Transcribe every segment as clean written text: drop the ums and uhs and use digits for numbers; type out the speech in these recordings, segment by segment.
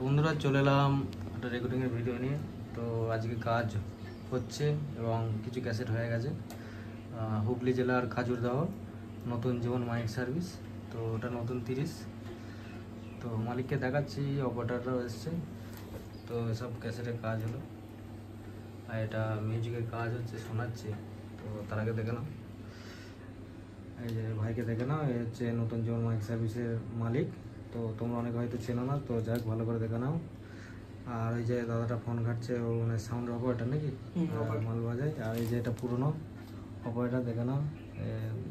বন্ধুরা চলে এলাম একটা রেকর্ডিংয়ের ভিডিও নিয়ে। তো আজকে কাজ হচ্ছে এবং কিছু ক্যাসেট হয়ে গেছে। হুগলি জেলার খাজুরদাহ নতুন জীবন মাইক সার্ভিস। তো ওটা নতুন 30। তো মালিককে দেখাচ্ছি, অপারেটররাও এসছে। তো এসব ক্যাসেটের কাজ হলো, আর এটা মিউজিকের কাজ হচ্ছে, শোনাচ্ছি। তো তার আগে দেখে নাও, এই যে ভাইকে দেখে নাও, এই হচ্ছে নতুন জীবন মাইক সার্ভিসের মালিক। তো তোমরা অনেকে হয়তো চেনো না, তো যাক ভালো করে দেখে নাও। আর এই যে দাদাটা ফোন ঘাটছে, ও মানে সাউন্ড অপারেটর নাকি, মাল বাজায়। আর এই যে এটা পুরনো অপারেটর, দেখে নাও,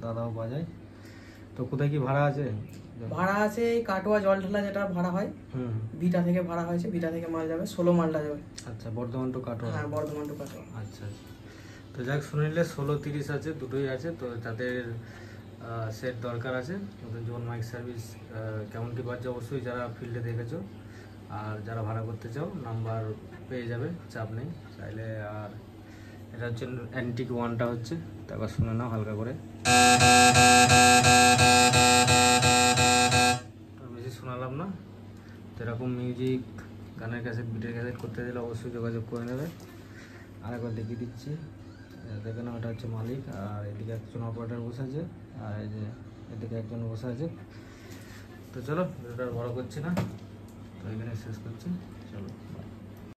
দাদাও বাজায়। তো কোথায় কি ভাড়া আছে? ভাড়া আছে এই কাটোয়া জল ঢালা, যেটা ভাড়া হয় বিটা থেকে ভাড়া হয়েছে। বিটা থেকে মাল যাবে, 16 মালটা যাবে। আচ্ছা, বর্ধমান টু কাটোয়া? হ্যাঁ, বর্ধমান টু কাটোয়া। আচ্ছা আচ্ছা। তো যাক, শুনে নিলে 16-30 আছে, দুটোই আছে। তো যাদের সেট দরকার আছে, নতুন জীবন মাইক সার্ভিস কেমন কী বাজছে অবশ্যই যারা ফিল্ডে দেখেছো, আর যারা ভাড়া করতে চাও নাম্বার পেয়ে যাবে, চাপ নেই চাইলে। আর এটা হচ্ছে অ্যান্টিক ওয়ানটা হচ্ছে, তারপর শুনে নাও হালকা করে। বেশি শোনালাম না। তো এরকম মিউজিক, গানের ক্যাসেট, বিটের ক্যাসেট করতে দিলে অবশ্যই যোগাযোগ করে নেবে। আরেকবার দেখিয়ে দিচ্ছি, দেখে নাও, এটা হচ্ছে মালিক। আর এদিকে একজন অপারেটর বসে আছে, আর এই যে এদিকে একজন বসে আছে। তো চলো, ভিডিওটা বড় করছি না, তো এখানে শেষ করছি, চলো।